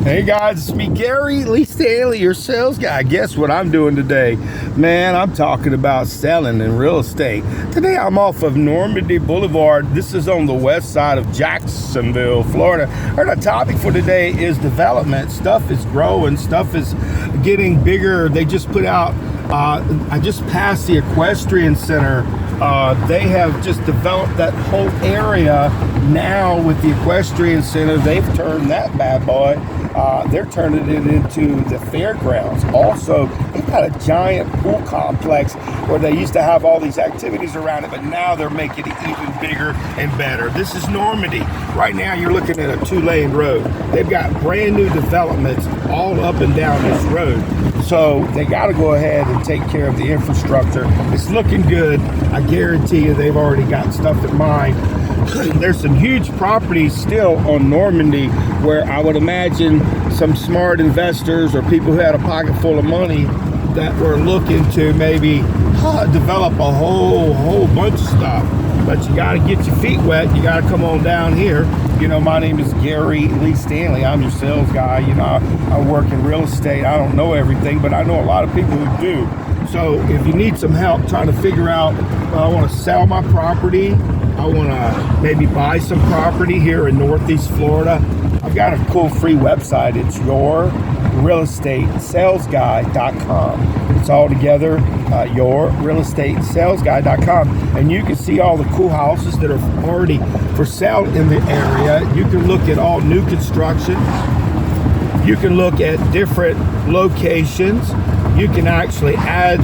Hey guys, it's me, Gary Lee Stanley, your sales guy. Guess what I'm doing today? Man, I'm talking about selling in real estate. Today I'm off of Normandy Boulevard. This is on the west side of Jacksonville, Florida. Our topic for today is development. Stuff is growing, stuff is getting bigger. They just put out, I just passed the Equestrian Center. They have just developed that whole area now with the Equestrian Center. They've turned that bad boy. They're turning it into the fairgrounds. Also, they've got a giant pool complex where they used to have all these activities around it, but now they're making it even bigger and better. This is Normandy. Right now, you're looking at a 2-lane road. They've got brand new developments all up and down this road. So they got to go ahead and take care of the infrastructure. It's looking good. I guarantee you they've already got stuff in mind. There's some huge properties still on Normandy where I would imagine some smart investors or people who had a pocket full of money that were looking to maybe develop a whole bunch of stuff. But you got to get your feet wet. You got to come on down here. You know, my name is Gary Lee Stanley. I'm your sales guy. You know, I work in real estate. I don't know everything, but I know a lot of people who do. So if you need some help trying to figure out, I want to sell my property, I want to maybe buy some property here in Northeast Florida, I've got a cool free website. It's yourrealestatesalesguy.com. It's all together, yourrealestatesalesguy.com. And you can see all the cool houses that are already for sale in the area. You can look at all new construction. You can look at different locations. You can actually add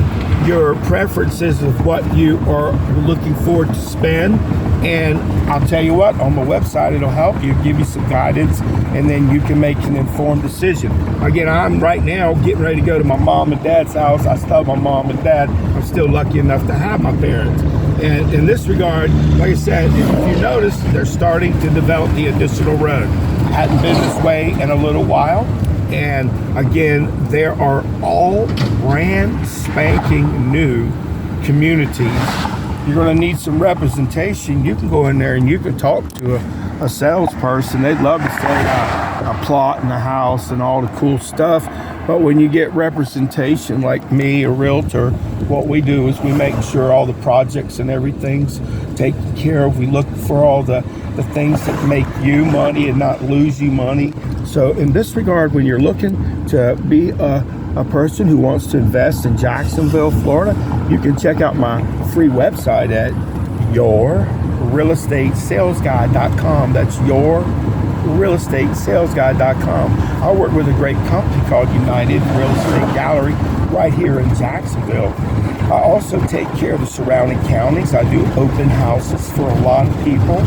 your preferences of what you are looking for to spend. And I'll tell you what, on the website, it'll help you, give you some guidance, and then you can make an informed decision. Again, I'm right now getting ready to go to my mom and dad's house. I still have my mom and dad. I'm still lucky enough to have my parents. And in this regard, like I said, if you notice, they're starting to develop the additional road. I hadn't been this way in a little while. And again, there are all brand spanking new communities. You're going to need some representation. You can go in there and you can talk to a salesperson. They'd love to sell a plot and a house and all the cool stuff. But when you get representation like me, a realtor, what we do is we make sure all the projects and everything's taken care of. We look for all the things that make you money and not lose you money. So in this regard, when you're looking to be a person who wants to invest in Jacksonville, Florida, you can check out my free website at yourrealestatesalesguy.com. That's yourrealestatesalesguy.com. I work with a great company called United Real Estate Gallery right here in Jacksonville. I also take care of the surrounding counties. I do open houses for a lot of people.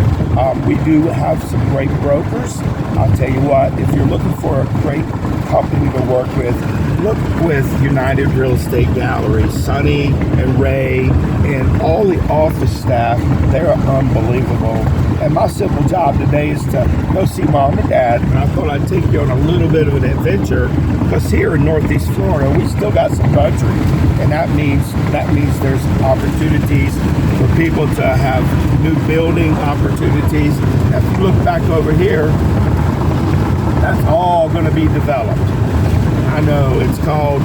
We do have some great brokers. I'll tell you what, if you're looking for a great company to work with, look with United Real Estate Gallery. Sonny and Ray and all the office staff, they're unbelievable. And my simple job today is to go see mom and dad. And I thought I'd take you on a little bit of an adventure because here in Northeast Florida, we still got some country. And that means there's opportunities for people to have new building opportunities. If you look back over here, that's all going to be developed. I know it's called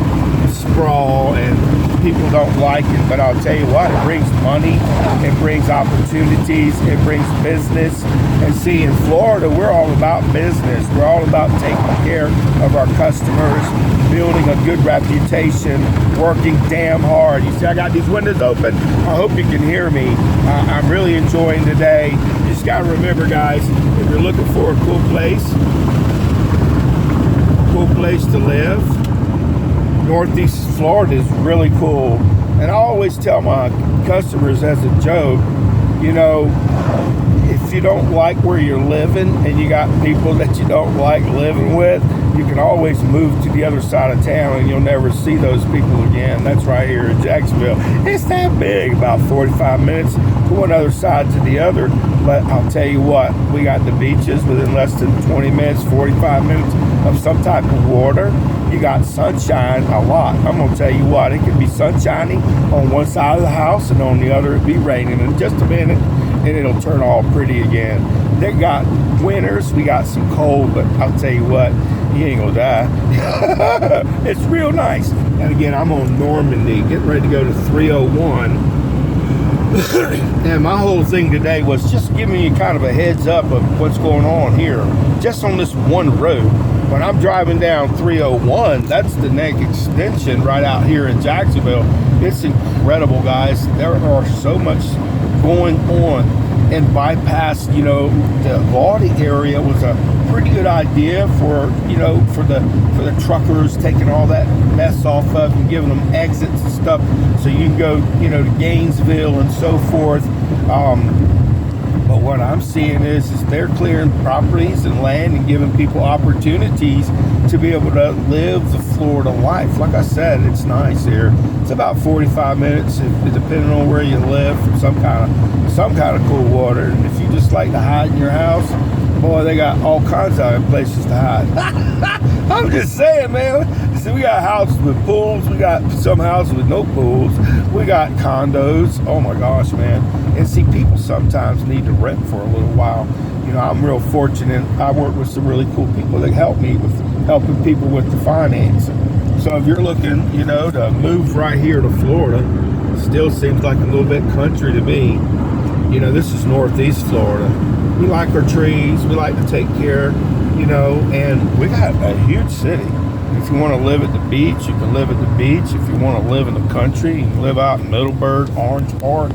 sprawl and people don't like it, but I'll tell you what, it brings money, it brings opportunities, it brings business. And see, in Florida, we're all about business. We're all about taking care of our customers, building a good reputation, working damn hard. You see, I got these windows open. I hope you can hear me. I'm really enjoying today. You just got to remember, guys, if you're looking for a cool place to live, Northeast Florida is really cool. And I always tell my customers as a joke, you know, if you don't like where you're living and you got people that you don't like living with, you can always move to the other side of town and you'll never see those people again. That's right here in Jacksonville. It's that big, about 45 minutes to one other side to the other. But I'll tell you what, we got the beaches within less than 20 minutes, 45 minutes of some type of water. You got sunshine a lot. I'm going to tell you what, it can be sunshiny on one side of the house and on the other it'll be raining in just a minute and it'll turn all pretty again. They got winters, we got some cold, but I'll tell you what, You ain't gonna die. It's real nice. And again, I'm on Normandy, getting ready to go to 301. And my whole thing today was just giving you kind of a heads up of what's going on here, just on this one road. When I'm driving down 301, that's the next extension right out here in Jacksonville. It's incredible, guys. There are so much going on. And bypass, you know, the Laudy area was a pretty good idea for, you know, for the truckers, taking all that mess off of and giving them exits and stuff, so you can go, you know, to Gainesville and so forth. But what I'm seeing is they're clearing properties and land and giving people opportunities to be able to live the Florida life. Like I said, it's nice here. It's about 45 minutes, depending on where you live, from some kind of cool water. And if you just like to hide in your house, boy, they got all kinds of places to hide. I'm just saying, man. See, we got houses with pools. We got some houses with no pools. We got condos. Oh my gosh, man. And see, people sometimes need to rent for a little while. You know, I'm real fortunate. I work with some really cool people that help me with helping people with the financing. So if you're looking, you know, to move right here to Florida, it still seems like a little bit country to me. You know, this is Northeast Florida. We like our trees. We like to take care, you know, and we got a huge city. If you want to live at the beach, you can live at the beach. If you want to live in the country, you can live out in Middleburg, Orange Park,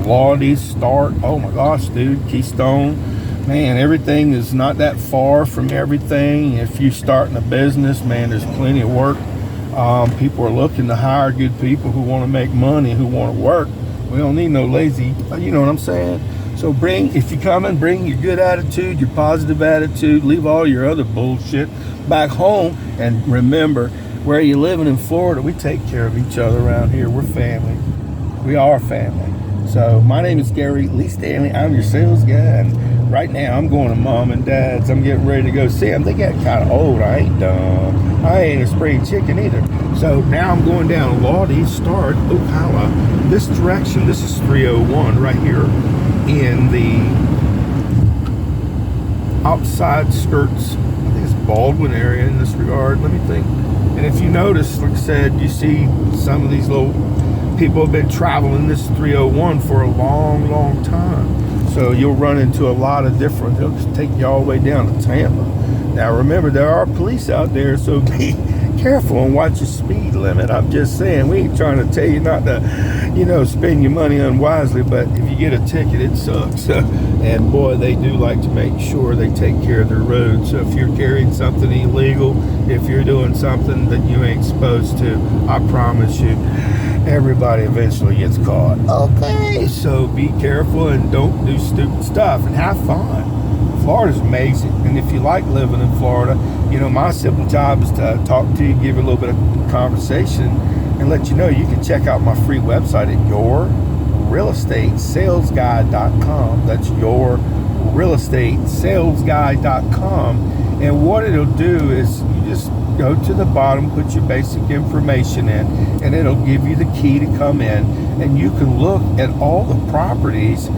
Laudy, Stark. Oh my gosh, dude, Keystone. Man, everything is not that far from everything. If you're starting a business, man, there's plenty of work. People are looking to hire good people who want to make money, who want to work. We don't need no lazy, you know what I'm saying? So if you come and bring your good attitude, your positive attitude, leave all your other bullshit back home. And remember, where you're living in Florida, we take care of each other around here. We're family. We are family. So my name is Gary Lee Stanley. I'm your sales guy. And right now I'm going to Mom and Dad's. I'm getting ready to go see them. They got kind of old. I ain't dumb. I ain't a spring chicken either. So now I'm going down Laudy, Start, Ocala. This direction, this is 301 right here in the outside skirts. I think it's Baldwin area in this regard. Let me think. And if you notice, like I said, you see some of these little people have been traveling this 301 for a long time. So you'll run into a lot of different, they'll just take you all the way down to Tampa. Now remember, there are police out there, so be careful and watch your speed limit. I'm just saying, we ain't trying to tell you not to, you know, spend your money unwisely, but if you get a ticket, it sucks. And boy, they do like to make sure they take care of their roads. So if you're carrying something illegal, if you're doing something that you ain't supposed to, I promise you, everybody eventually gets caught. Okay, so be careful and don't do stupid stuff and have fun. Florida's amazing, and if you like living in Florida, you know, my simple job is to talk to you, give you a little bit of conversation, and let you know you can check out my free website at yourrealestatesalesguy.com. That's yourrealestatesalesguy.com. And what it'll do is you just go to the bottom, put your basic information in, and it'll give you the key to come in, and you can look at all the properties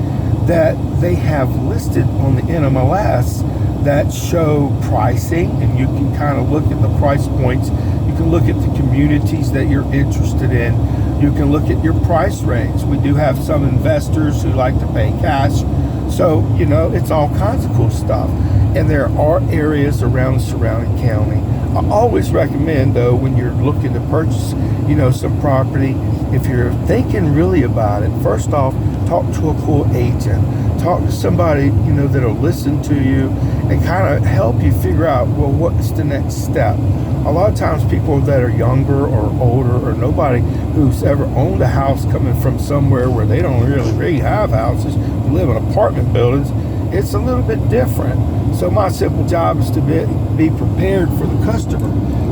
that they have listed on the NMLS that show pricing, and you can kind of look at the price points. You can look at the communities that you're interested in. You can look at your price range. We do have some investors who like to pay cash. So, you know, it's all kinds of cool stuff. And there are areas around the surrounding county. I always recommend, though, when you're looking to purchase, you know, some property, if you're thinking really about it, first off, talk to a cool agent. Talk to somebody, you know, that'll listen to you and kind of help you figure out, well, what's the next step? A lot of times people that are younger or older or nobody who's ever owned a house coming from somewhere where they don't really have houses, live in apartment buildings, it's a little bit different. So my simple job is to be prepared for the customer,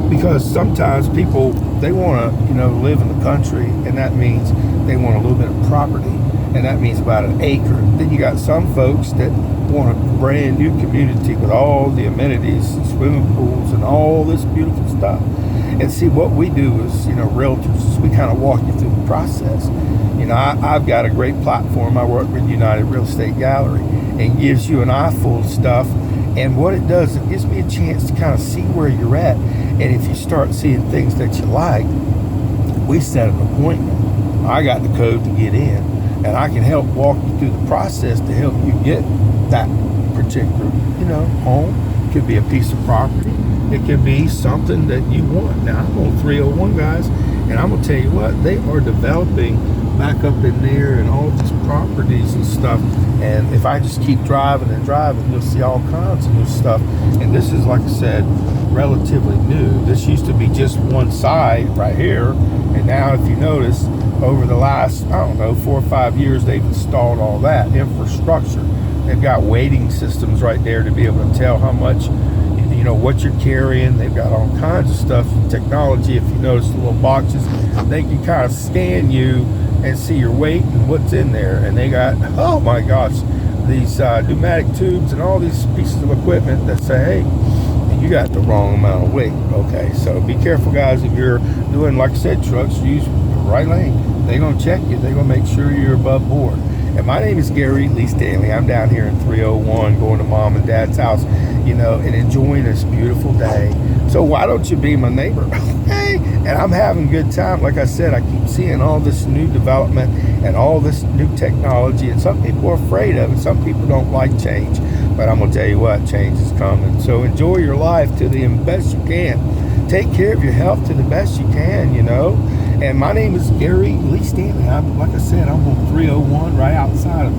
because sometimes people, they want to, you know, live in the country, and that means they want a little bit of property, and that means about an acre. Then you got some folks that want a brand new community with all the amenities, swimming pools, and all this beautiful stuff. And see, what we do is, you know, realtors, is we kind of walk you through the process. You know, I've got a great platform. I work with United Real Estate Gallery, and gives you an eye full of stuff. And what it does, it gives me a chance to kind of see where you're at. And if you start seeing things that you like, we set an appointment. I got the code to get in, and I can help walk you through the process to help you get that particular, home. It could be a piece of property. It could be something that you want. Now, I'm on 301, guys, and I'm going to tell you what, they are developing back up in there and all these properties and stuff. And if I just keep driving and driving, you'll see all kinds of new stuff. And this is, like I said, relatively new. This used to be just one side right here. And now, if you notice, over the last, 4 or 5 years, they've installed all that infrastructure. They've got weighting systems right there to be able to tell how much, what you're carrying. They've got all kinds of stuff, technology. If you notice the little boxes, they can kind of scan you and see your weight and what's in there. And they got, oh my gosh, these pneumatic tubes and all these pieces of equipment that say, hey, you got the wrong amount of weight. Okay, so be careful, guys. If you're doing, like I said, trucks, use the right lane. They're going to check you. They're going to make sure you're above board. And my name is Gary Lee Stanley. I'm down here in 301 going to mom and dad's house, and enjoying this beautiful day. So why don't you be my neighbor? Okay? And I'm having a good time. Like I said, I keep seeing all this new development and all this new technology. And some people are afraid of it. Some people don't like change. But I'm going to tell you what, change is coming. So enjoy your life to the best you can. Take care of your health to the best you can, And my name is Gary Lee Stanley. Like I said, I'm on 301 right outside of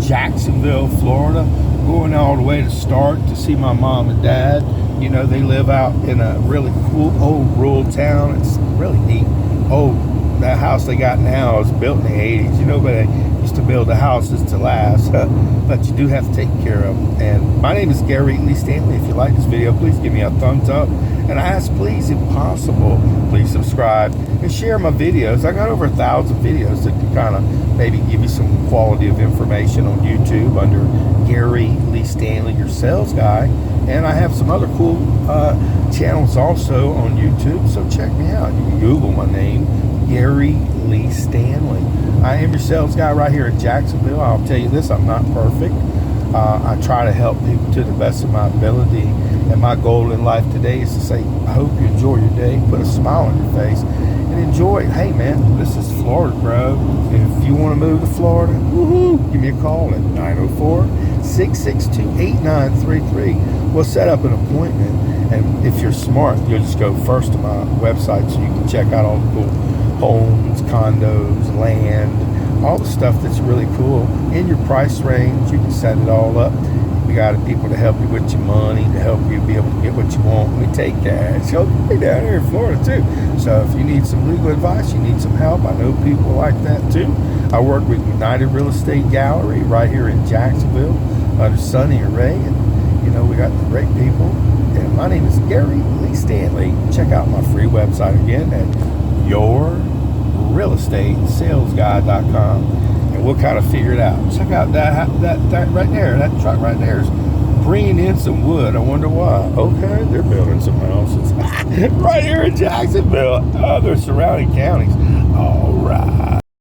Jacksonville, Florida, going all the way to Stark to see my mom and dad. They live out in a really cool old rural town. It's really neat. Oh, that house they got now is built in the 80s. But they used to build the houses to last. But you do have to take care of them. And my name is Gary Lee Stanley. If you like this video, please give me a thumbs up. And I ask, please, if possible, please subscribe and share my videos. I got over 1,000 videos that can kind of maybe give you some quality of information on YouTube under Gary Lee Stanley, your sales guy. And I have some other cool channels also on YouTube, so check me out. You can Google my name, Gary Lee Stanley. I am your sales guy right here in Jacksonville. I'll tell you this, I'm not perfect. I try to help people to the best of my ability. And my goal in life today is to say, I hope you enjoy your day. Put a smile on your face and enjoy it. Hey, man, this is Florida, bro. If you want to move to Florida, woohoo, give me a call at 904-662-8933. We'll set up an appointment. And if you're smart, you'll just go first to my website so you can check out all the cool homes, condos, land, all the stuff that's really cool. In your price range, you can set it all up. We got people to help you with your money, to help you be able to get what you want. We take cash. We're down here in Florida too. So if you need some legal advice, you need some help, I know people like that too. I work with United Real Estate Gallery right here in Jacksonville under Sonny and Ray. And we got the great people. And my name is Gary Lee Stanley. Check out my free website again at yourrealestatesalesguy.com. And we'll kind of figure it out. Check out that right there. That truck right there is bringing in some wood. I wonder why. Okay, they're building some houses right here in Jacksonville. Other surrounding counties. All right.